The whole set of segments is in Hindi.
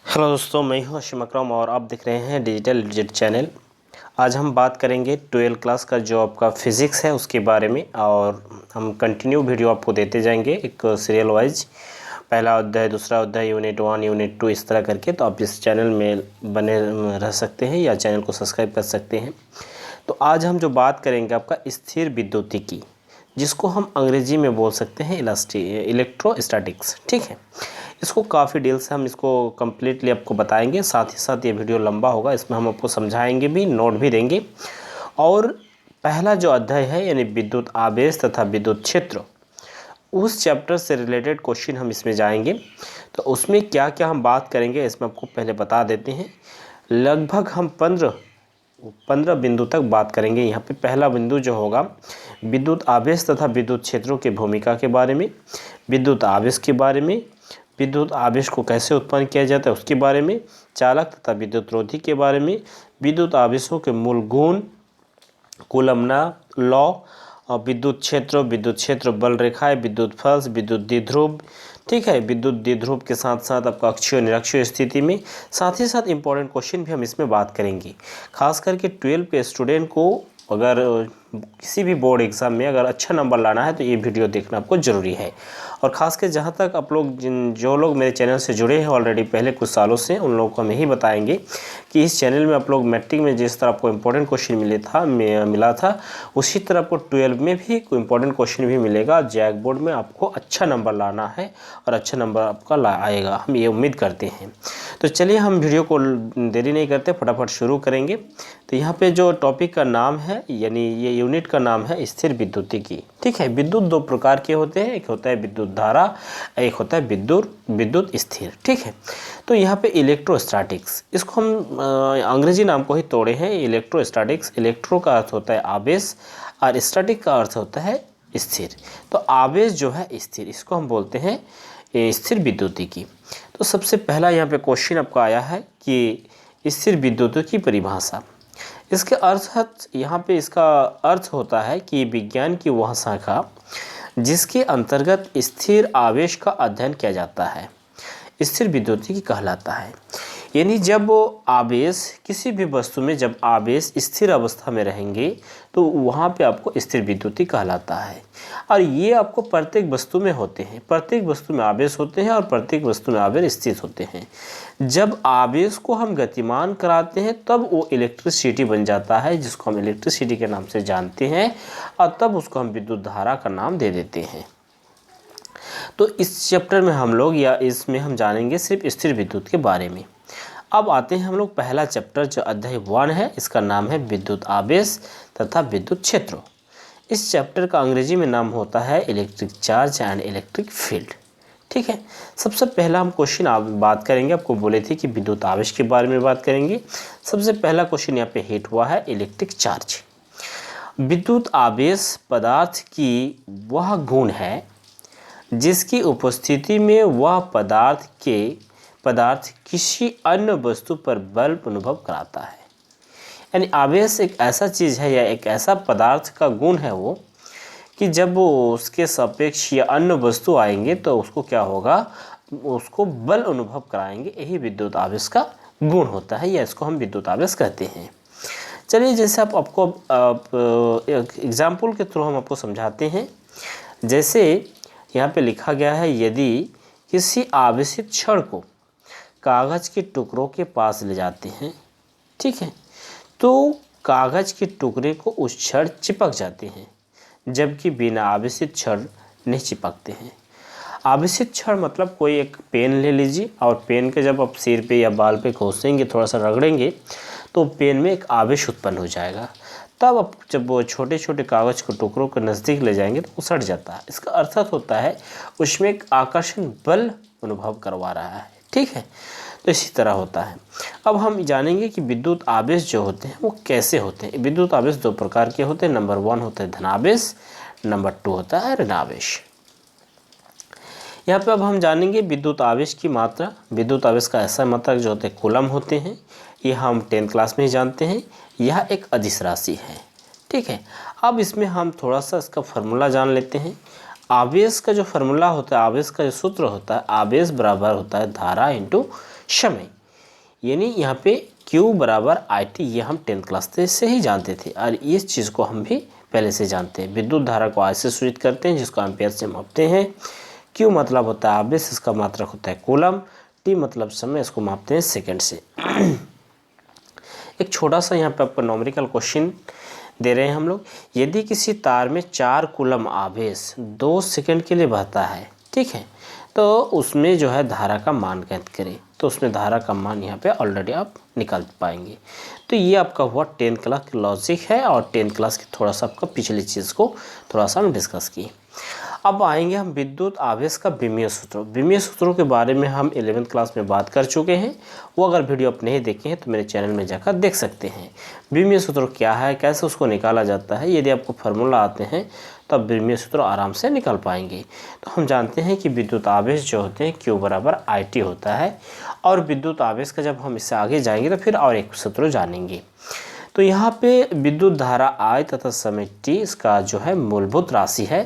हेलो दोस्तों, मैं हूं हाशिम अकरम और आप देख रहे हैं डिजिटल डिजिट चैनल। आज हम बात करेंगे 12 क्लास का जो आपका फिज़िक्स है उसके बारे में, और हम कंटिन्यू वीडियो आपको देते जाएंगे एक सीरियल वाइज। पहला अध्याय, दूसरा अध्याय, यूनिट 1, यूनिट 2, इस तरह करके। तो आप इस चैनल में बने रह सकते हैं या चैनल को सब्सक्राइब कर सकते हैं। तो आज हम जो बात करेंगे आपका स्थिर विद्युतिकी, जिसको हम अंग्रेजी में बोल सकते हैं इलेक्ट्रोस्टैटिक्स। ठीक है, इसको काफ़ी डिटेल से हम इसको कम्प्लीटली आपको बताएंगे। साथ ही साथ ये वीडियो लंबा होगा, इसमें हम आपको समझाएंगे भी, नोट भी देंगे। और पहला जो अध्याय है यानी विद्युत आवेश तथा विद्युत क्षेत्र, उस चैप्टर से रिलेटेड क्वेश्चन हम इसमें जाएंगे। तो उसमें क्या क्या हम बात करेंगे इसमें आपको पहले बता देते हैं। लगभग हम 15 बिंदु तक बात करेंगे। यहाँ पे पहला बिंदु जो होगा विद्युत आवेश तथा विद्युत क्षेत्रों की भूमिका के बारे में, विद्युत आवेश के बारे में, विद्युत आवेश को कैसे उत्पन्न किया जाता है उसके बारे में, चालक तथा विद्युत रोधी के बारे में, विद्युत आवेशों के मूल गुण, कूलम्बना लॉ, विद्युत क्षेत्र बल रेखाएं, विद्युत फल्स, विद्युत द्विध्रुव। ठीक है, विद्युत द्विध्रुव के साथ साथ आपका अक्षीय निरक्षीय स्थिति में, साथ ही साथ इंपॉर्टेंट क्वेश्चन भी हम इसमें बात करेंगे। खास करके 12 के स्टूडेंट को अगर किसी भी बोर्ड एग्ज़ाम में अगर अच्छा नंबर लाना है तो ये वीडियो देखना आपको ज़रूरी है। और ख़ासकर जहाँ तक आप लोग जो लोग मेरे चैनल से जुड़े हैं ऑलरेडी पहले कुछ सालों से, उन लोगों को हम यही बताएंगे कि इस चैनल में आप लोग मैट्रिक में जिस तरह आपको इंपॉर्टेंट क्वेश्चन मिला था उसी तरह आपको 12 में भी कोई इंपॉर्टेंट क्वेश्चन भी मिलेगा। जैक बोर्ड में आपको अच्छा नंबर लाना है और अच्छा नंबर आपका आएगा, हम ये उम्मीद करते हैं। तो चलिए हम वीडियो को देरी नहीं करते, फटाफट शुरू करेंगे। तो यहाँ पे जो टॉपिक का नाम है यानी ये यूनिट का नाम है स्थिर विद्युतिकी। ठीक है, विद्युत दो प्रकार के होते हैं, एक होता है विद्युत धारा, एक होता है विद्युत स्थिर। ठीक है, तो यहाँ पे इलेक्ट्रोस्टैटिक्स, इसको हम अंग्रेजी नाम को ही तोड़े हैं इलेक्ट्रोस्टैटिक्स। इलेक्ट्रो का अर्थ होता है आवेश और स्टैटिक का अर्थ होता है स्थिर। तो आवेश जो है स्थिर, इसको हम बोलते हैं स्थिर विद्युतिकी। तो सबसे पहला यहाँ पे क्वेश्चन आपका आया है कि स्थिर विद्युतिकी की परिभाषा। इसके अर्थ यहाँ पे इसका अर्थ होता है कि विज्ञान की वह शाखा जिसके अंतर्गत स्थिर आवेश का अध्ययन किया जाता है स्थिर विद्युतिकी कहलाता है। यानी जब आवेश किसी भी वस्तु में जब आवेश स्थिर अवस्था में रहेंगे तो वहाँ पे आपको स्थिर विद्युतिकी कहलाता है। और ये आपको प्रत्येक वस्तु में होते हैं, प्रत्येक वस्तु में आवेश होते हैं और प्रत्येक वस्तु में आवेश स्थिर होते हैं। जब आवेश को हम गतिमान कराते हैं तब वो इलेक्ट्रिसिटी बन जाता है, जिसको हम इलेक्ट्रिसिटी के नाम से जानते हैं, और तब उसको हम विद्युत धारा का नाम दे देते हैं। तो इस चैप्टर में हम लोग या इसमें हम जानेंगे सिर्फ स्थिर विद्युत के बारे में। अब आते हैं हम लोग पहला चैप्टर जो अध्याय 1 है, इसका नाम है विद्युत आवेश तथा विद्युत क्षेत्र। इस चैप्टर का अंग्रेजी में नाम होता है electric charge and electric field. ठीक है, सबसे पहला हम क्वेश्चन आप बात करेंगे, आपको बोले थे कि विद्युत आवेश के बारे में बात करेंगे। सबसे पहला क्वेश्चन यहाँ पे हिट हुआ है इलेक्ट्रिक चार्ज। विद्युत आवेश पदार्थ की वह गुण है जिसकी उपस्थिति में वह पदार्थ किसी अन्य वस्तु पर बल अनुभव कराता है। यानी आवेश एक ऐसा चीज़ है या एक ऐसा पदार्थ का गुण है वो कि जब वो उसके सापेक्ष या अन्य वस्तु आएंगे तो उसको क्या होगा, उसको बल अनुभव कराएंगे। यही विद्युत आवेश का गुण होता है या इसको हम विद्युत आवेश कहते हैं। चलिए, जैसे आपको एग्जाम्पल के थ्रू हम आपको समझाते हैं। जैसे यहाँ पे लिखा गया है, यदि किसी आवेशित छड़ को कागज़ के टुकड़ों के पास ले जाते हैं, ठीक है, तो कागज़ के टुकड़े को उस छड़ चिपक जाते हैं, जबकि बिना आवेशित छड़ नहीं चिपकते हैं। आवेशित छड़ मतलब कोई एक पेन ले लीजिए और पेन के जब आप सिर पे या बाल पे घोंसेंगे, थोड़ा सा रगड़ेंगे तो पेन में एक आवेश उत्पन्न हो जाएगा। तब आप जब वो छोटे छोटे कागज़ को टुकड़ों के नज़दीक ले जाएंगे तो वो सट जाता है। इसका अर्थ होता है उसमें एक आकर्षण बल अनुभव करवा रहा है। ठीक है, तो इसी तरह होता है। अब हम जानेंगे कि विद्युत आवेश जो होते हैं वो कैसे होते हैं। विद्युत आवेश दो प्रकार के होते हैं। नंबर 1 होता है धनावेश, नंबर 2 होता है ऋणावेश। यहाँ पे अब हम जानेंगे विद्युत आवेश की मात्रा। विद्युत आवेश का ऐसा मात्रा जो होते हैं कूलम होते हैं, ये हम 10th क्लास में ही जानते हैं। यह एक अदिश राशि है। ठीक है, अब इसमें हम थोड़ा सा इसका फार्मूला जान लेते हैं। आवेश का जो फार्मूला होता है, आवेश का जो सूत्र होता है, आवेश बराबर होता है धारा इंटू समय। यानी यहाँ पे Q बराबर IT, ये हम 10th क्लास से ही जानते थे और इस चीज़ को हम भी पहले से जानते हैं। विद्युत धारा को I से सूचित करते हैं जिसको एम्पियर से मापते हैं। Q मतलब होता है आवेश, इसका मात्रक होता है कूलम। T मतलब समय, इसको मापते हैं सेकंड से। एक छोटा सा यहाँ पे आपको न्यूमेरिकल क्वेश्चन दे रहे हैं हम लोग। यदि किसी तार में 4 कूलम आवेश 2 सेकंड के लिए बहता है, ठीक है, तो उसमें जो है धारा का मान ज्ञात करें। तो उसमें धारा का मान यहाँ पे ऑलरेडी आप निकाल पाएंगे। तो ये आपका हुआ 10th क्लास की लॉजिक है और 10th क्लास की थोड़ा सा आपका पिछली चीज़ को थोड़ा सा हम डिस्कस किए। अब आएंगे हम विद्युत आवेश का विमीय सूत्र। विमीय सूत्रों के बारे में हम 11th क्लास में बात कर चुके हैं। वो अगर वीडियो आप नहीं देखे हैं तो मेरे चैनल में जाकर देख सकते हैं। विमीय सूत्र क्या है, कैसे उसको निकाला जाता है, यदि आपको फार्मूला आते हैं तो आप विमीय सूत्र आराम से निकाल पाएंगे। तो हम जानते हैं कि विद्युत आवेश जो होते हैं Q बराबर IT होता है। और विद्युत आवेश का जब हम इससे आगे जाएंगे तो फिर और एक सूत्र जानेंगे। तो यहाँ पे विद्युत धारा I तथा समय T इसका जो है मूलभूत राशि है,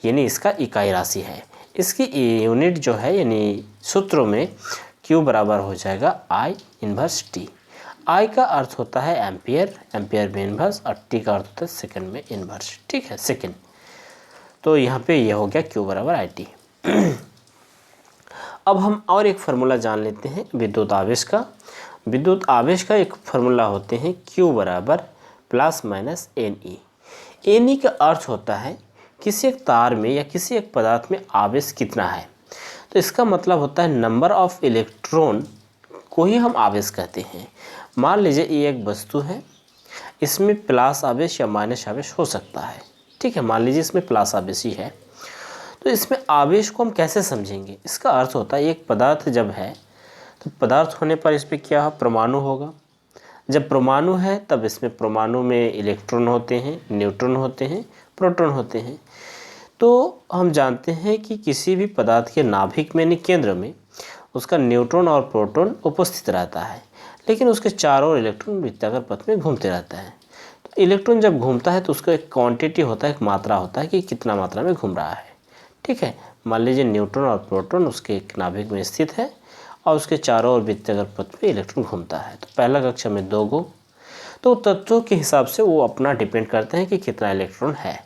यानी इसका इकाई राशि है। इसकी यूनिट जो है यानी सूत्रों में Q बराबर हो जाएगा I इन्वर्स T। I का अर्थ होता है एम्पियर, एम्पियर में इन्वर्स, और T का अर्थ होता है सेकंड में इन्वर्स, ठीक है, सेकंड। तो यहाँ पे ये हो गया Q बराबर IT। अब हम और एक फार्मूला जान लेते हैं विद्युत आवेश का। विद्युत आवेश का एक फार्मूला होते हैं Q बराबर प्लस माइनस NE। NE का अर्थ होता है किसी एक तार में या किसी एक पदार्थ में आवेश कितना है। तो इसका मतलब होता है नंबर ऑफ इलेक्ट्रॉन को ही हम आवेश कहते हैं। मान लीजिए ये एक वस्तु है, इसमें प्लस आवेश या माइनस आवेश हो सकता है, ठीक है। मान लीजिए इसमें प्लस आवेश ही है, तो इसमें आवेश को हम कैसे समझेंगे। इसका अर्थ होता है एक पदार्थ जब है तो पदार्थ होने पर इस पर क्या परमाणु होगा। जब परमाणु है तब इसमें परमाणु में इलेक्ट्रॉन होते हैं, न्यूट्रॉन होते हैं, प्रोटॉन होते हैं। तो हम जानते हैं कि किसी भी पदार्थ के नाभिक में यानी केंद्र में उसका न्यूट्रॉन और प्रोटॉन उपस्थित रहता है, लेकिन उसके चारों ओर इलेक्ट्रॉन वृत्ताकार पथ में घूमते रहता है। तो इलेक्ट्रॉन जब घूमता है तो उसका एक क्वांटिटी होता है, एक मात्रा होता है कि कितना मात्रा में घूम रहा है, ठीक है। मान लीजिए न्यूट्रॉन और प्रोटॉन उसके एक नाभिक में स्थित है और उसके चारों ओर वृत्ताकार पथ पे इलेक्ट्रॉन घूमता है। तो पहला कक्षा में 2 गो। तो तत्वों के हिसाब से वो अपना डिपेंड करते हैं कि कितना इलेक्ट्रॉन है।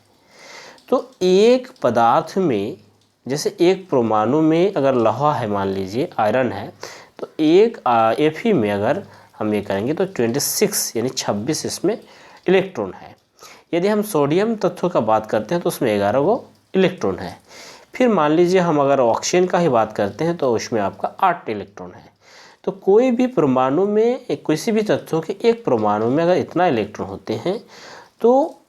तो एक पदार्थ में जैसे एक परमाणु में अगर लोहा है, मान लीजिए आयरन है, तो एक Fe में अगर हम ये करेंगे तो 26 यानी 26 इसमें इलेक्ट्रॉन है। यदि हम सोडियम तत्व का बात करते हैं तो उसमें 11 गो इलेक्ट्रॉन है। फिर मान लीजिए हम अगर ऑक्सीजन का ही बात करते हैं तो उसमें आपका 8 इलेक्ट्रॉन है। तो कोई भी परमाणु में किसी भी तत्व के एक परमाणु में अगर इतना इलेक्ट्रॉन होते हैं तो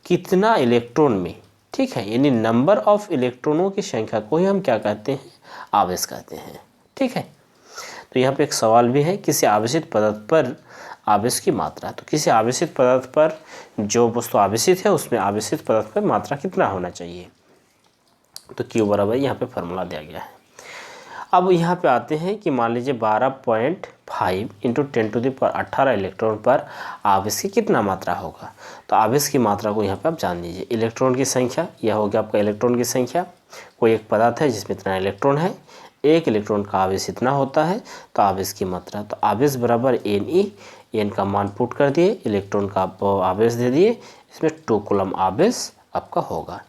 कितना इलेक्ट्रॉन में, ठीक है, यानी नंबर ऑफ इलेक्ट्रॉनों की संख्या को ही हम क्या कहते हैं, आवेश कहते हैं, ठीक है। तो यहाँ पे एक सवाल भी है, किसी आवेशित पदार्थ पर आवेश की मात्रा। तो किसी आवेशित पदार्थ पर जो वस्तु आवेशित है उसमें आवेशित पदार्थ पर मात्रा कितना होना चाहिए। तो Q बराबर यहाँ पे फार्मूला दिया गया है। अब यहाँ पे आते हैं कि मान लीजिए 12.5 इंटू 10⁻18 इलेक्ट्रॉन पर आवेश की कितना मात्रा होगा। तो आवेश की मात्रा को यहाँ पे आप जान लीजिए। इलेक्ट्रॉन की संख्या, यह हो गया आपका इलेक्ट्रॉन की संख्या। कोई एक पदार्थ है जिसमें इतना इलेक्ट्रॉन है, एक इलेक्ट्रॉन का आवेश इतना होता है, तो आवेश की मात्रा। तो आवेश बराबर NE, N का मान पुट कर दिए, इलेक्ट्रॉन का आवेश दे दिए, इसमें 2 कूलम आवेश आपका होगा।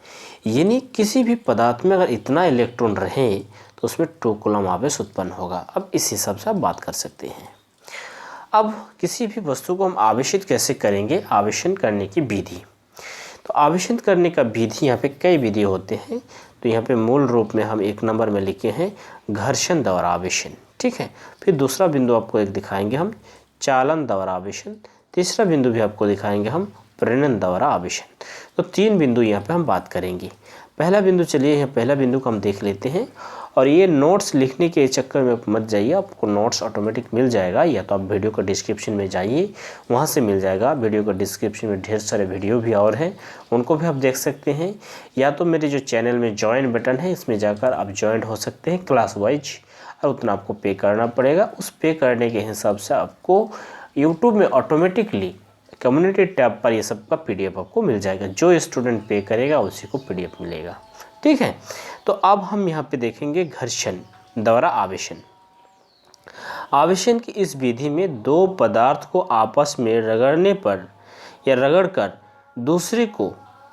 यानी किसी भी पदार्थ में अगर इतना इलेक्ट्रॉन रहे तो उसमें 2 कूलम आवेश उत्पन्न होगा। अब इस हिसाब से आप बात कर सकते हैं। अब किसी भी वस्तु को हम आवेशित कैसे करेंगे, आवेशन करने की विधि। तो आवेशित करने का विधि यहाँ पे कई विधि होते हैं। तो यहाँ पे मूल रूप में हम 1 नंबर में लिखे हैं घर्षण द्वारा आवेशन, ठीक है। फिर दूसरा बिंदु आपको एक दिखाएंगे हम चालन द्वारा आवेशन। तीसरा बिंदु भी आपको दिखाएंगे हम प्रेरण द्वारा आवेशन। तो 3 बिंदु यहाँ पे हम बात करेंगे। पहला बिंदु, चलिए यहाँ पहला बिंदु को हम देख लेते हैं। और ये नोट्स लिखने के चक्कर में मत जाइए, आपको नोट्स ऑटोमेटिक मिल जाएगा, या तो आप वीडियो का डिस्क्रिप्शन में जाइए, वहाँ से मिल जाएगा। वीडियो का डिस्क्रिप्शन में ढेर सारे वीडियो भी और हैं, उनको भी आप देख सकते हैं। या तो मेरे जो चैनल में ज्वाइन बटन है इसमें जाकर आप ज्वाइन हो सकते हैं क्लास वाइज, और उतना आपको पे करना पड़ेगा। उस पे करने के हिसाब से आपको यूट्यूब में ऑटोमेटिकली कम्युनिटी टैब पर ये सब का PDF आपको मिल जाएगा। जो स्टूडेंट पे करेगा उसी को PDF मिलेगा, ठीक है। तो अब हम यहाँ पे देखेंगे घर्षण द्वारा आवेशन। आवेशन की इस विधि में दो पदार्थ को आपस में रगड़ने पर या रगड़कर दूसरे को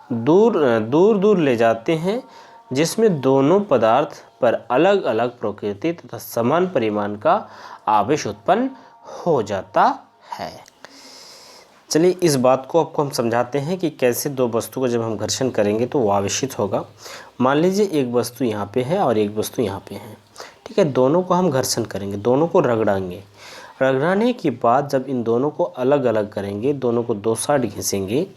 दूर दूर ले जाते हैं, जिसमें दोनों पदार्थ पर अलग अलग प्रकृति तथा समान परिमाण का आवेश उत्पन्न हो जाता है। चलिए इस बात को आपको हम समझाते हैं कि कैसे दो वस्तु को जब हम घर्षण करेंगे तो वो आवेशित होगा। मान लीजिए एक वस्तु यहाँ पे है और एक वस्तु यहाँ पे है, ठीक है। दोनों को हम घर्षण करेंगे, दोनों को रगड़ाएंगे। रगड़ाने के बाद जब इन दोनों को अलग अलग करेंगे, दोनों को दो साइड घिसेंगे,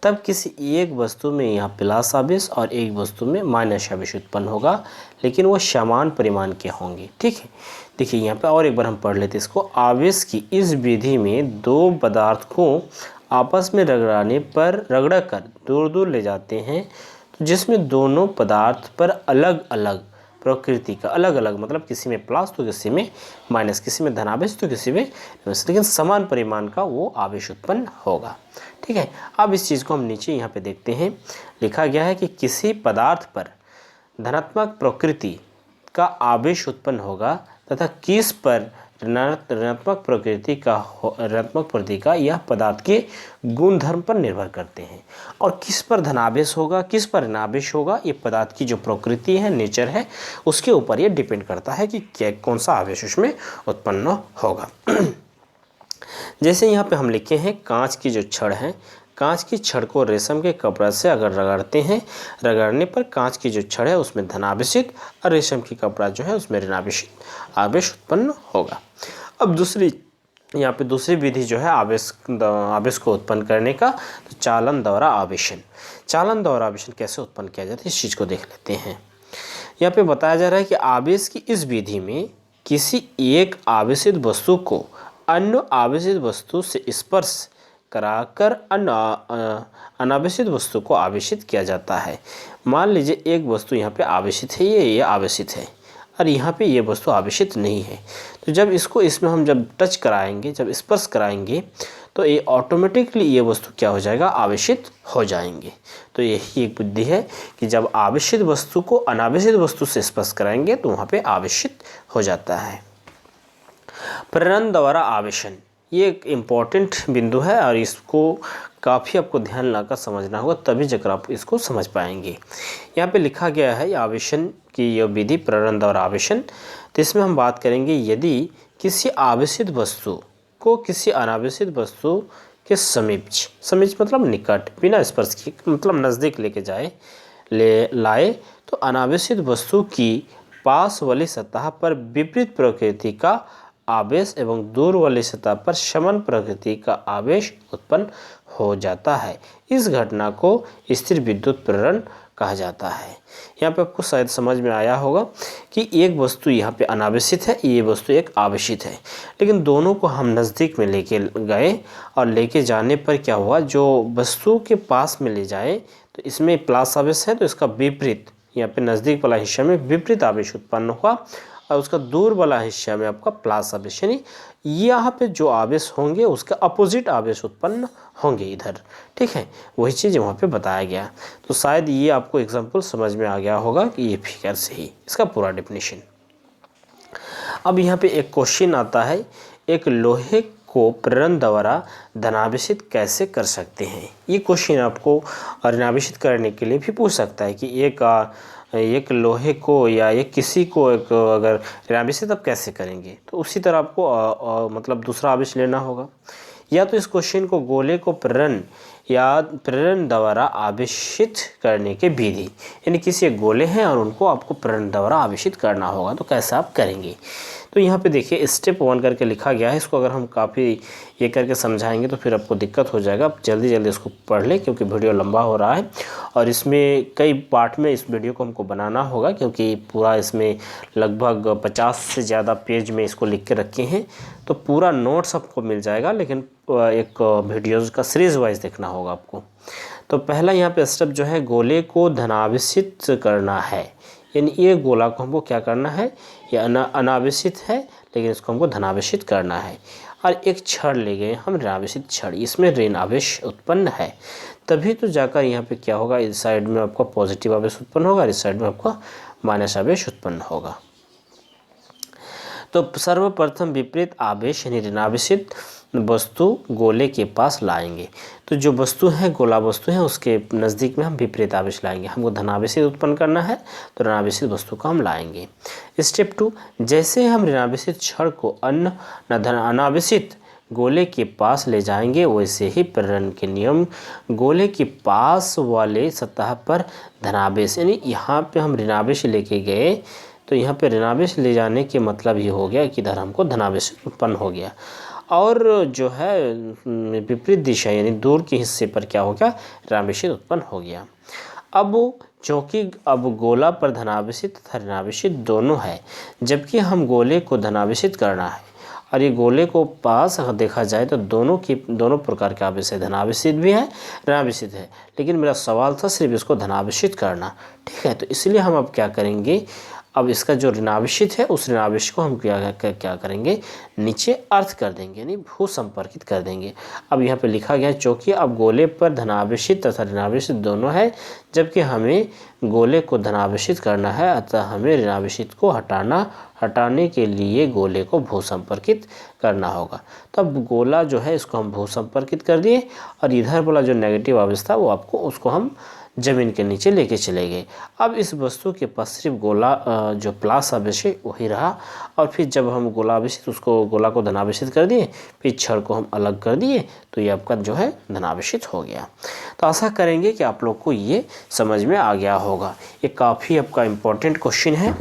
तब किसी एक वस्तु में यहाँ प्लस आवेश और एक वस्तु में माइनस आवेश उत्पन्न होगा, लेकिन वो समान परिमाण के होंगे, ठीक है। देखिए यहाँ पे और एक बार हम पढ़ लेते हैं इसको। आवेश की इस विधि में दो पदार्थ को आपस में रगड़ाने पर रगड़कर दूर दूर ले जाते हैं, तो जिसमें दोनों पदार्थ पर अलग अलग प्रकृति का, अलग अलग मतलब किसी में प्लस तो किसी में माइनस, किसी में धनावेश तो किसी में ऋणावेश, लेकिन समान परिमाण का वो आवेश उत्पन्न होगा, ठीक है। अब इस चीज़ को हम नीचे यहाँ पे देखते हैं, लिखा गया है कि किसी पदार्थ पर धनात्मक प्रकृति का आवेश उत्पन्न होगा तथा किस पर ऋणात्मक प्रकृति का यह पदार्थ के गुणधर्म पर निर्भर करते हैं। और किस पर धनावेश होगा, किस पर ऋणावेश होगा, ये पदार्थ की जो प्रकृति है, नेचर है, उसके ऊपर ये डिपेंड करता है कि क्या कौन सा आवेश उसमें उत्पन्न होगा। जैसे यहाँ पे हम लिखे हैं कांच की जो छड़ है, कांच की छड़ को रेशम के कपड़ा से अगर रगड़ते हैं, रगड़ने पर कांच की जो छड़ है उसमें धनावेशित और रेशम की कपड़ा जो है उसमें ऋणावेशित आवेश उत्पन्न होगा। अब दूसरी यहाँ पे दूसरी विधि जो है आवेश को उत्पन्न करने का, तो चालन द्वारा आवेशन। चालन द्वारा आवेशन कैसे उत्पन्न किया जाता है इस चीज़ को देख लेते हैं। यहाँ पे बताया जा रहा है कि आवेश की इस विधि में किसी एक आवेशित वस्तु को अन्य आवेशित वस्तु से स्पर्श कराकर अनावेशित वस्तु को आवेशित किया जाता है। मान लीजिए एक वस्तु यहाँ पे आवेशित है, ये आवेशित है और यहाँ पे ये वस्तु आवेशित नहीं है, तो जब इसमें हम जब टच कराएंगे, जब स्पर्श कराएंगे, तो ये ऑटोमेटिकली ये वस्तु क्या हो जाएगा, आवेशित हो जाएंगे। तो यही एक बुद्धि है कि जब आवेशित वस्तु को अनावेशित वस्तु से स्पर्श कराएंगे तो वहाँ पे आवेशित हो जाता है। प्रेरण द्वारा आवेशन, ये एक इम्पॉर्टेंट बिंदु है और इसको काफ़ी आपको ध्यान लाकर समझना होगा, तभी जाकर आप इसको समझ पाएंगे। यहाँ पे लिखा गया है आवेशन की यह विधि प्रेरण द्वारा आवेशन। तो इसमें हम बात करेंगे यदि किसी आवेशित वस्तु को किसी अनावेशित वस्तु के समीप मतलब निकट, बिना स्पर्श के मतलब नज़दीक लेके लाए, तो अनावेशित वस्तु की पास वाली सतह पर विपरीत प्रकृति का आवेश एवं दूर वाली सतह पर समान प्रकृति का आवेश उत्पन्न हो जाता है। इस घटना को स्थिर विद्युत प्रेरण कहा जाता है। यहाँ पे आपको शायद समझ में आया होगा कि एक वस्तु यहाँ पे अनावेशित है, ये वस्तु एक आवेशित है, लेकिन दोनों को हम नज़दीक में लेके गए और लेके जाने पर क्या हुआ, जो वस्तु के पास में ले जाए तो इसमें प्लस आवेश है, तो इसका विपरीत यहाँ पे नज़दीक वाला हिस्सा में विपरीत आवेश उत्पन्न हुआ और उसका दूर वाला हिस्सा में आपका प्लस आवेश, यानी यहाँ पे जो आवेश होंगे उसका अपोजिट आवेश उत्पन्न होंगे इधर, ठीक है। वही चीज़ वहाँ पे बताया गया। तो शायद ये आपको एग्जांपल समझ में आ गया होगा कि ये फिगर से ही इसका पूरा डेफिनेशन। अब यहाँ पे एक क्वेश्चन आता है, एक लोहे को प्रेरण द्वारा धनावेशित कैसे कर सकते हैं। ये क्वेश्चन आपको ऋणावेशित करने के लिए भी पूछ सकता है कि एक लोहे को या एक किसी को एक अगर ऋणावेशित आप कैसे करेंगे, तो उसी तरह आपको मतलब दूसरा आवेश लेना होगा। या तो इस क्वेश्चन को गोले को प्रेरण द्वारा आवेशित करने के विधि, यानी किसी एक गोले हैं और उनको आपको प्रेरण द्वारा आवेशित करना होगा, तो कैसे आप करेंगे। तो यहाँ पे देखिए स्टेप 1 करके लिखा गया है। इसको अगर हम काफ़ी ये करके समझाएंगे तो फिर आपको दिक्कत हो जाएगा। आप जल्दी इसको पढ़ लें क्योंकि वीडियो लंबा हो रहा है और इसमें कई पार्ट में इस वीडियो को हमको बनाना होगा, क्योंकि पूरा इसमें लगभग 50 से ज़्यादा पेज में इसको लिख के रखे हैं। तो पूरा नोट्स आपको मिल जाएगा, लेकिन एक वीडियोज़ का सीरीज़ वाइज देखना होगा आपको। तो पहला यहाँ पे स्टेप जो है, गोले को धनावेशित करना है, यानी ये गोला को हमको क्या करना है, ये अनावेशित है लेकिन इसको हमको धनावेशित करना है। और एक छड़ ले गए हम, ऋणावेशित छड़, इसमें ऋण आवेश उत्पन्न है, तभी तो जाकर यहाँ पे क्या होगा, इस साइड में आपका पॉजिटिव आवेश उत्पन्न होगा, इस साइड में आपका माइनस आवेश उत्पन्न होगा। तो सर्वप्रथम विपरीत आवेश यानी ऋणावेशित वस्तु गोले के पास लाएंगे। तो जो वस्तु है, गोला वस्तु है, उसके नज़दीक में हम विपरीत आवेश लाएंगे। हमको धनावेशित उत्पन्न करना है तो ऋणावेशित वस्तु को हम लाएंगे। स्टेप 2, जैसे हम ऋणावेशित छड़ को अनावेशित गोले के पास ले जाएंगे, वैसे ही प्रेरण के नियम गोले के पास वाले सतह पर धनावेश, यानी यहाँ पे हम ऋणावेश लेके गए तो यहाँ पे ऋणावेश ले जाने के मतलब ये हो गया कि इधर हमको धनावेश उत्पन्न हो गया, और जो है विपरीत दिशा यानी दूर के हिस्से पर क्या हो गया, ऋणावेशित उत्पन्न हो गया। अब चूँकि अब गोला पर धनावेशित तथा ऋणावेशित दोनों है, जबकि हम गोले को धनावेशित करना है, और ये गोले को पास अगर देखा जाए तो दोनों प्रकार के आवेश है, धनावेशित भी है, ऋणावेशित है। लेकिन मेरा सवाल था सिर्फ इसको धनावेशित करना, ठीक है। तो इसलिए हम अब क्या करेंगे, अब इसका जो ऋणावेशित है उस ऋणावेश को हम क्या करेंगे, नीचे अर्थ कर देंगे, यानी भू संपर्कित कर देंगे। अब यहाँ पे लिखा गया है चूँकि अब गोले पर धनावेशित तथा ऋणावेशित दोनों है, जबकि हमें गोले को धनावेशित करना है, अतः हमें ऋणावेशित को हटाने के लिए गोले को भू संपर्कित करना होगा। तो अब गोला जो है इसको हम भू संपर्कित कर दिए, और इधर वाला जो नेगेटिव आवेश था वो उसको हम ज़मीन के नीचे लेके चले गए। अब इस वस्तु के पास सिर्फ गोला जो प्लस आवेश है वही रहा, और फिर जब हम गोला को धनावेशित कर दिए, फिर छड़ को हम अलग कर दिए, तो ये आपका जो है धनावेशित हो गया। तो आशा करेंगे कि आप लोग को ये समझ में आ गया होगा। ये काफ़ी आपका इम्पोर्टेंट क्वेश्चन है।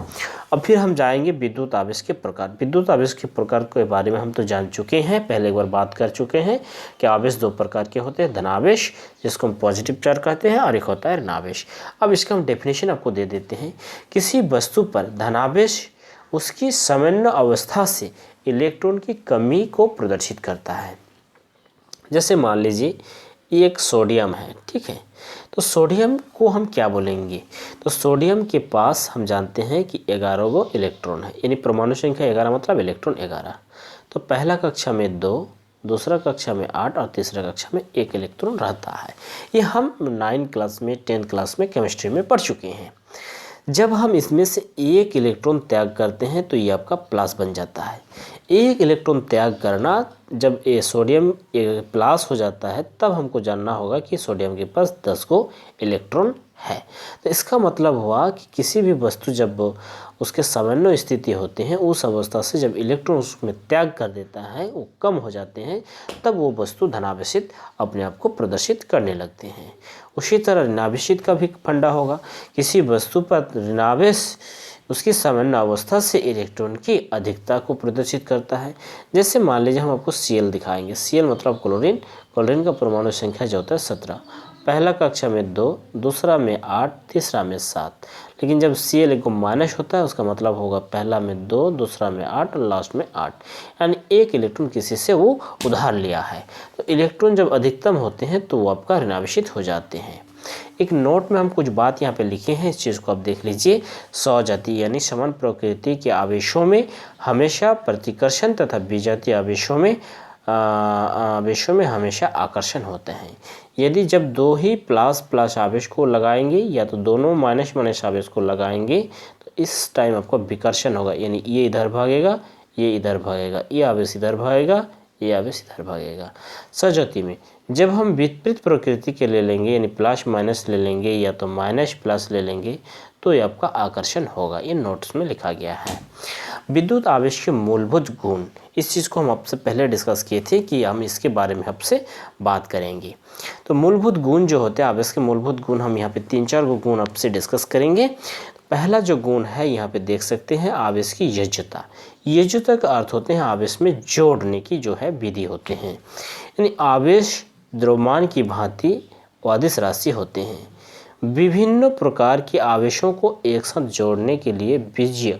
अब फिर हम जाएंगे विद्युत आवेश के प्रकार। विद्युत आवेश के प्रकार के बारे में हम तो जान चुके हैं, पहले एक बार बात कर चुके हैं कि आवेश दो प्रकार के होते हैं, धनावेश जिसको हम पॉजिटिव चार्ज कहते हैं, और एक होता है ऋणावेश। अब इसका हम डेफिनेशन आपको दे देते हैं। किसी वस्तु पर धनावेश उसकी सामान्य अवस्था से इलेक्ट्रॉन की कमी को प्रदर्शित करता है। जैसे मान लीजिए ये एक सोडियम है, ठीक है। तो सोडियम को हम क्या बोलेंगे, तो सोडियम के पास हम जानते हैं कि 11 गो इलेक्ट्रॉन है, यानी परमाणु संख्या 11 मतलब इलेक्ट्रॉन 11। तो पहला कक्षा में 2, दूसरा कक्षा में 8 और तीसरा कक्षा में 1 इलेक्ट्रॉन रहता है। ये हम 9th क्लास में 10th क्लास में केमिस्ट्री में पढ़ चुके हैं। जब हम इसमें से एक इलेक्ट्रॉन त्याग करते हैं तो ये आपका प्लस बन जाता है। एक इलेक्ट्रॉन त्याग करना, जब ये सोडियम प्लस हो जाता है तब हमको जानना होगा कि सोडियम के पास 10 को इलेक्ट्रॉन है। तो इसका मतलब हुआ कि किसी भी वस्तु जब उसके सामान्य स्थिति होते हैं, उस अवस्था से जब इलेक्ट्रॉन उसमें त्याग कर देता है, वो कम हो जाते हैं, तब वो वस्तु धनावेशित अपने आप को प्रदर्शित करने लगते हैं। उसी तरह ऋणावेशित का भी फंडा होगा। किसी वस्तु पर ऋणावेश उसकी सामान्य अवस्था से इलेक्ट्रॉन की अधिकता को प्रदर्शित करता है। जैसे मान लीजिए हम आपको Cl दिखाएंगे। Cl मतलब क्लोरीन। क्लोरीन का परमाणु संख्या जो होता है 17। पहला कक्षा में 2, दूसरा में 8, तीसरा में 7। लेकिन जब Cl एक माइनस होता है उसका मतलब होगा पहला में 2, दूसरा में 8 और लास्ट में 8, यानी एक इलेक्ट्रॉन किसी से वो उधार लिया है। तो इलेक्ट्रॉन जब अधिकतम होते हैं तो वो आपका ऋणावेशित हो जाते हैं। एक नोट में हम कुछ बात यहाँ पे लिखे हैं, इस चीज़ को आप देख लीजिए। सजातीय यानी समान प्रकृति के आवेशों में हमेशा प्रतिकर्षण तथा विजातीय आवेशों में हमेशा आकर्षण होते हैं। यदि जब दो ही प्लस प्लस आवेश को लगाएंगे या तो दोनों माइनस माइनस आवेश को लगाएंगे तो इस टाइम आपको विकर्षण होगा, यानी ये इधर भागेगा, ये इधर भागेगा, ये आवेश इधर भागेगा, ये आवेश इधर भागेगा। सजाती में जब हम विपरीत प्रकृति के ले लेंगे, यानी प्लस माइनस ले लेंगे या तो माइनस प्लस ले लेंगे, तो ये आपका आकर्षण होगा। ये नोट्स में लिखा गया है। विद्युत आवेश के मूलभूत गुण, इस चीज़ को हम आपसे पहले डिस्कस किए थे कि हम इसके बारे में आपसे बात करेंगे। तो मूलभूत गुण जो होते हैं आवेश के मूलभूत गुण, हम यहाँ पे 3-4 गुण आपसे डिस्कस करेंगे। पहला जो गुण है यहाँ पे देख सकते हैं, आवेश की योज्यता। योज्यता का अर्थ होते हैं आवेश में जोड़ने की जो है विधि होते हैं, यानी आवेश द्रव्यमान की भांति अदिश राशि होते हैं। विभिन्न प्रकार के आवेशों को एक साथ जोड़ने के लिए बीजीय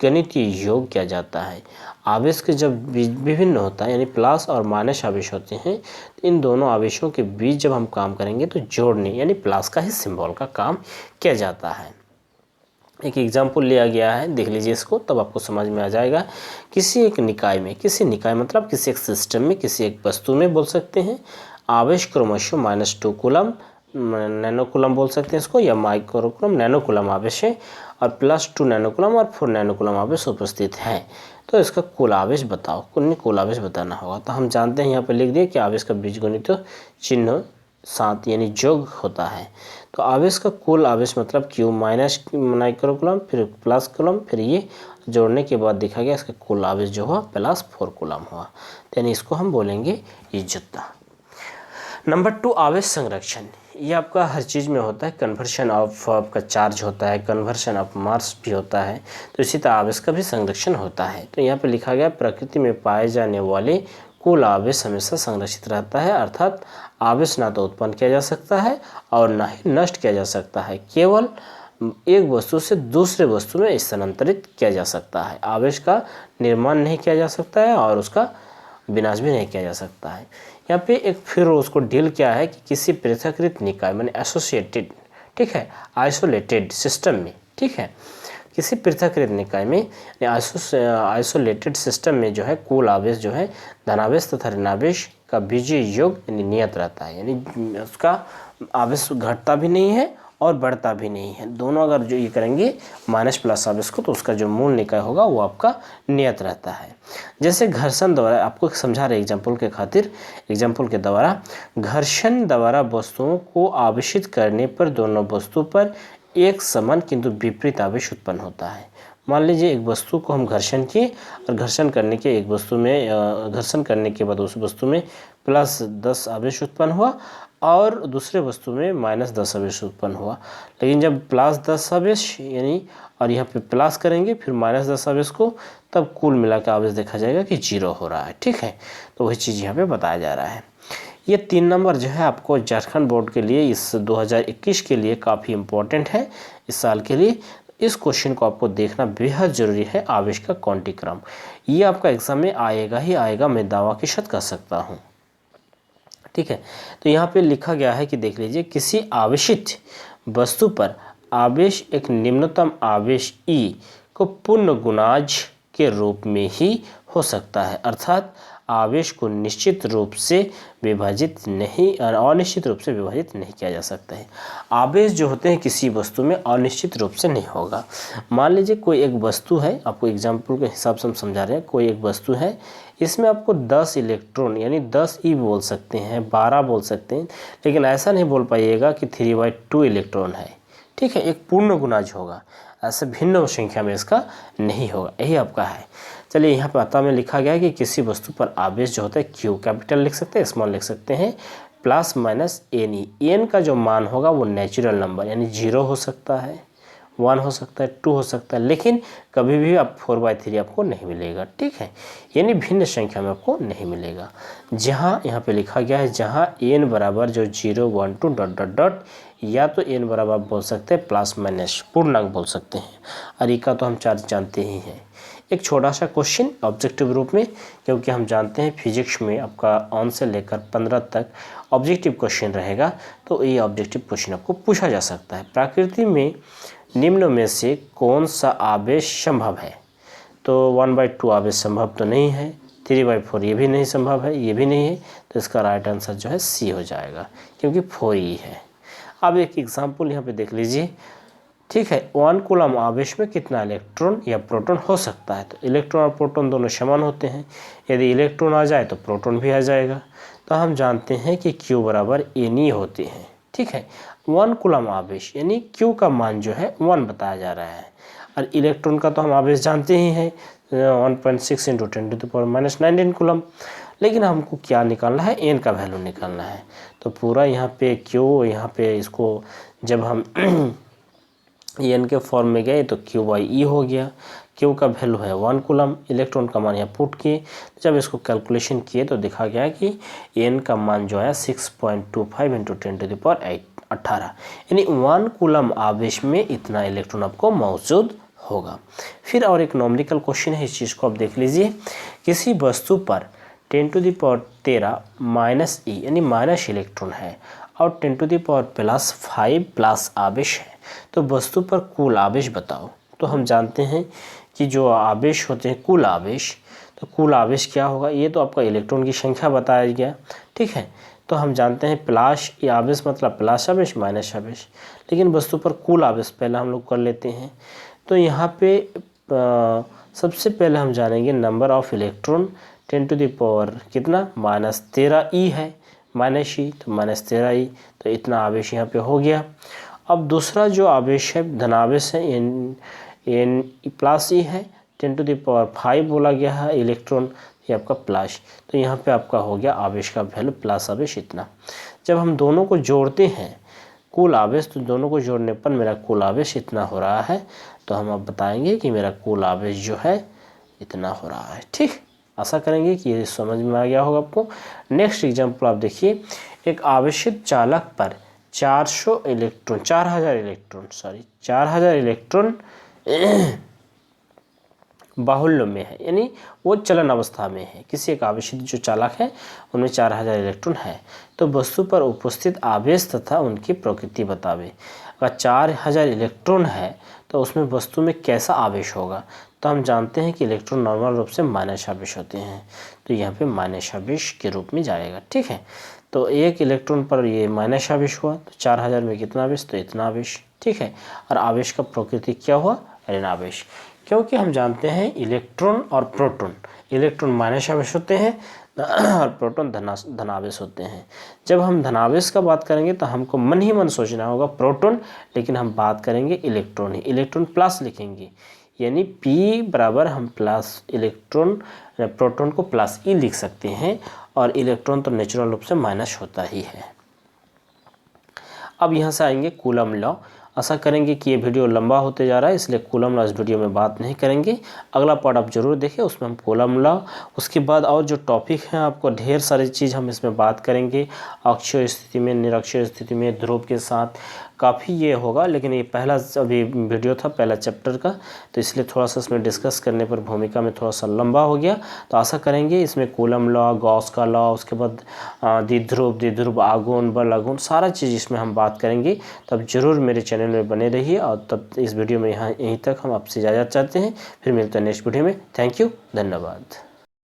गणितीय योग किया जाता है। आवेश के जब विभिन्न होता है यानी प्लस और माइनस आवेश होते हैं, इन दोनों आवेशों के बीच जब हम काम करेंगे तो जोड़ने यानी प्लस का ही सिंबल का काम किया जाता है। एक एग्जाम्पल लिया गया है, देख लीजिए इसको, तब आपको समझ में आ जाएगा। किसी एक निकाय में, किसी निकाय मतलब किसी एक सिस्टम में, किसी एक वस्तु में बोल सकते हैं, आवेश क्रमशः -2 कूलम नैनो कूलम बोल सकते हैं इसको, या माइक्रो कूलम नैनो कूलम आवेश है, और +2 नैनो कूलम और 4 नैनो कूलम आवेश उपस्थित है। तो इसका कुल आवेश बताओ, कुल आवेश बताना होगा। तो हम जानते हैं यहाँ पर लिख दिए कि आवेश का बीजगणित चिन्ह साथ यानी जोग होता है। तो आवेश का कुल आवेश मतलब Q माइनस माइक्रो कूलम फिर प्लस कूलम, फिर ये जोड़ने के बाद देखा गया इसका कुल आवेश जो हुआ प्लस 4 कूलम हुआ। तो यानी इसको हम बोलेंगे ये जुत्ता। नंबर 2 आवेश संरक्षण। ये आपका हर चीज़ में होता है, कन्वर्शन ऑफ आपका चार्ज होता है, कन्वर्शन ऑफ मास भी होता है, तो इसी तरह आवेश का भी संरक्षण होता है। तो यहाँ पे लिखा गया प्रकृति में पाए जाने वाले कुल आवेश हमेशा संरक्षित रहता है, अर्थात आवेश ना तो उत्पन्न किया जा सकता है और ना ही नष्ट किया जा सकता है, केवल एक वस्तु से दूसरे वस्तु में स्थानांतरित किया जा सकता है। आवेश का निर्माण नहीं किया जा सकता है और उसका विनाश भी नहीं किया जा सकता है। यहाँ पे एक फिर उसको डील क्या है कि किसी पृथककृत निकाय माने एसोसिएटेड, ठीक है, आइसोलेटेड सिस्टम में, ठीक है, किसी पृथककृत निकाय में आइसोलेटेड सिस्टम में जो है कुल आवेश जो है धनावेश तथा ऋणावेश का बीजीय योग यानी नियत रहता है, यानी उसका आवेश घटता भी नहीं है और बढ़ता भी नहीं है। दोनों अगर जो ये करेंगे माइनस प्लस आवेश को, तो उसका जो मूल निकाय होगा वो आपका नियत रहता है। जैसे घर्षण द्वारा, आपको समझा रहे एग्जाम्पल के खातिर, एग्जाम्पल के द्वारा, घर्षण द्वारा वस्तुओं को आवेशित करने पर दोनों वस्तु पर एक समान किंतु विपरीत आवेश उत्पन्न होता है। मान लीजिए एक वस्तु को हम घर्षण किए और घर्षण करने के एक वस्तु में घर्षण करने के बाद उस वस्तु में +10 आवेश उत्पन्न हुआ और दूसरे वस्तु में -10 आवेश उत्पन्न हुआ। लेकिन जब +10 आवेश यानी और यहाँ पे प्लस करेंगे फिर -10 आवेश को, तब कुल मिलाकर आवेश देखा जाएगा कि 0 हो रहा है, ठीक है। तो वही चीज़ यहाँ पे बताया जा रहा है। ये 3 नंबर जो है आपको झारखंड बोर्ड के लिए इस 2021 के लिए काफ़ी इम्पोर्टेंट है, इस साल के लिए। इस क्वेश्चन को आपको देखना बेहद ज़रूरी है, आवेश का क्वांटिक्रम। ये आपका एग्जाम में आएगा ही आएगा, मैं दावा के साथ कर सकता हूँ, ठीक है। तो यहाँ पे लिखा गया है कि देख लीजिए, किसी आवेशित वस्तु पर आवेश एक निम्नतम आवेश E को पूर्ण गुणाज के रूप में ही हो सकता है, अर्थात आवेश को निश्चित रूप से विभाजित नहीं और अनिश्चित रूप से विभाजित नहीं किया जा सकता है। आवेश जो होते हैं किसी वस्तु में अनिश्चित रूप से नहीं होगा। मान लीजिए कोई एक वस्तु है, आपको एग्जाम्पल के हिसाब से हम समझा रहे हैं, कोई एक वस्तु है, इसमें आपको 10 इलेक्ट्रॉन यानी 10 ई बोल सकते हैं, 12 बोल सकते हैं, लेकिन ऐसा नहीं बोल पाइएगा कि 3/2 इलेक्ट्रॉन है, ठीक है, एक पूर्ण गुणाज होगा, ऐसे भिन्न संख्या में इसका नहीं होगा, यही आपका है। चलिए यहाँ पर अतः में लिखा गया है कि किसी वस्तु पर आवेश जो होता है Q, कैपिटल लिख सकते हैं, स्मॉल लिख सकते हैं, +-NE, एन का जो मान होगा वो नेचुरल नंबर यानी 0 हो सकता है, 1 हो सकता है, 2 हो सकता है, लेकिन कभी भी आप 4/3 आपको नहीं मिलेगा, ठीक है, यानी भिन्न संख्या में आपको नहीं मिलेगा। जहाँ यहाँ पे लिखा गया है, जहाँ n बराबर जो 0, 1, 2 ... या तो n बराबर बोल सकते हैं +- पूर्णांक बोल सकते हैं, और का तो हम चार्ज जानते ही हैं। एक छोटा सा क्वेश्चन ऑब्जेक्टिव रूप में, क्योंकि हम जानते हैं फिजिक्स में आपका 1 से लेकर 15 तक ऑब्जेक्टिव क्वेश्चन रहेगा, तो ये ऑब्जेक्टिव क्वेश्चन आपको पूछा जा सकता है। प्रकृति में निम्न में से कौन सा आवेश संभव है? तो 1/2 आवेश संभव तो नहीं है, 3/4 ये भी नहीं संभव है, ये भी नहीं है, तो इसका राइट आंसर जो है C हो जाएगा, क्योंकि 4E है। अब एक एग्जाम्पल यहाँ पे देख लीजिए, ठीक है, 1 कूलम आवेश में कितना इलेक्ट्रॉन या प्रोटॉन हो सकता है? तो इलेक्ट्रॉन और प्रोटॉन दोनों समान होते हैं, यदि इलेक्ट्रॉन आ जाए तो प्रोटॉन भी आ जाएगा। तो हम जानते हैं कि Q बराबर Ne होते हैं, ठीक है। 1 कूलम आवेश यानी Q का मान जो है 1 बताया जा रहा है, और इलेक्ट्रॉन का तो हम आवेश जानते ही हैं 1.6 × 10⁻⁹ कूलम, लेकिन हमको क्या निकालना है? n का वैल्यू निकालना है। तो पूरा यहाँ पे Q, यहाँ पे इसको जब हम n के फॉर्म में गए तो Q/E हो गया, Q का वैल्यू है 1 कूलम, इलेक्ट्रॉन का मान यहाँ पुट किए, जब इसको कैलकुलेशन किए तो देखा गया कि n का मान जो है 6.25 × 10⁸, यानी 1 कूलम आवेश में इतना इलेक्ट्रॉन आपको मौजूद होगा। फिर और एक नॉमेरिकल क्वेश्चन है, इस चीज़ को आप देख लीजिए, किसी वस्तु पर 10⁻13 - E यानी माइनस इलेक्ट्रॉन है और 10⁻5 प्लस आवेश है, तो वस्तु पर कुल आवेश बताओ। तो हम जानते हैं कि जो आवेश होते हैं कुल आवेश, तो कुल आवेश क्या होगा? ये तो आपका इलेक्ट्रॉन की संख्या बताया गया, ठीक है। तो हम जानते हैं प्लस ये आवेश मतलब प्लस आवेश माइनस आवेश, लेकिन वस्तु पर कुल आवेश पहले हम लोग कर लेते हैं। तो यहाँ पे सबसे पहले हम जानेंगे number of electron 10 to the power कितना -13e है, -e तो -13e, तो इतना आवेश यहाँ पे हो गया। अब दूसरा जो आवेश है धनावेश है n प्लस e है, 10 टू द पावर 5 बोला गया है इलेक्ट्रॉन, ये आपका प्लस, तो यहाँ पे आपका हो गया आवेश का वैल्यू प्लस आवेश इतना। जब हम दोनों को जोड़ते हैं कुल आवेश, तो दोनों को जोड़ने पर मेरा कुल आवेश इतना हो रहा है, तो हम अब बताएंगे कि मेरा कुल आवेश जो है इतना हो रहा है। ठीक, आशा करेंगे कि ये समझ में आ गया होगा आपको। नेक्स्ट एग्जांपल आप देखिए, एक आवेशित चालक पर 4000 इलेक्ट्रॉन बाहुल्य में है, यानी वो चलन अवस्था में है। किसी एक आवेशित जो चालक है उनमें 4000 इलेक्ट्रॉन है, तो वस्तु पर उपस्थित आवेश तथा उनकी प्रकृति बतावे। अगर 4000 इलेक्ट्रॉन है तो उसमें वस्तु में कैसा आवेश होगा, तो हम जानते हैं कि इलेक्ट्रॉन नॉर्मल रूप से माइनस आवेश होते हैं, तो यहाँ पे माइनस आवेश के रूप में जाएगा। ठीक है, तो एक इलेक्ट्रॉन पर ये माइनस आवेश हुआ, तो 4000 में कितना आवेश, तो इतना आवेश। ठीक है, और आवेश का प्रकृति क्या हुआ, ऋण आवेश, क्योंकि हम जानते हैं इलेक्ट्रॉन और प्रोटॉन, इलेक्ट्रॉन माइनस आवेश होते हैं और प्रोटॉन धनावेश होते हैं। जब हम धनावेश का बात करेंगे तो हमको मन ही मन सोचना होगा प्रोटॉन, लेकिन हम बात करेंगे इलेक्ट्रॉन ही, इलेक्ट्रॉन प्लस लिखेंगे, यानी P बराबर हम प्लस इलेक्ट्रॉन प्रोटॉन को प्लस E लिख सकते हैं, और इलेक्ट्रॉन तो नेचुरल रूप से माइनस होता ही है। अब यहाँ से आएंगे कूलम लॉ। आशा करेंगे कि ये वीडियो लंबा होते जा रहा है, इसलिए कूलम लॉ इस वीडियो में बात नहीं करेंगे। अगला पार्ट आप जरूर देखें, उसमें हम कूलम लॉ, उसके बाद और जो टॉपिक हैं आपको ढेर सारी चीज़ हम इसमें बात करेंगे। अक्षीय स्थिति में, निरक्षीय स्थिति में, ध्रुव के साथ काफ़ी ये होगा, लेकिन ये पहला अभी वीडियो था पहला चैप्टर का, तो इसलिए थोड़ा सा इसमें डिस्कस करने पर भूमिका में थोड़ा सा लंबा हो गया। तो आशा करेंगे इसमें कूलम लॉ, गॉस का लॉ, उसके बाद द्विध्रुव, आघूर्ण, बल आघूर्ण, सारा चीज़ इसमें हम बात करेंगे। तब जरूर मेरे चैनल में बने रहिए, और तब इस वीडियो में यहीं तक हम आपसे इजाज़त चाहते हैं। फिर मिलते हैं नेक्स्ट वीडियो में। थैंक यू, धन्यवाद।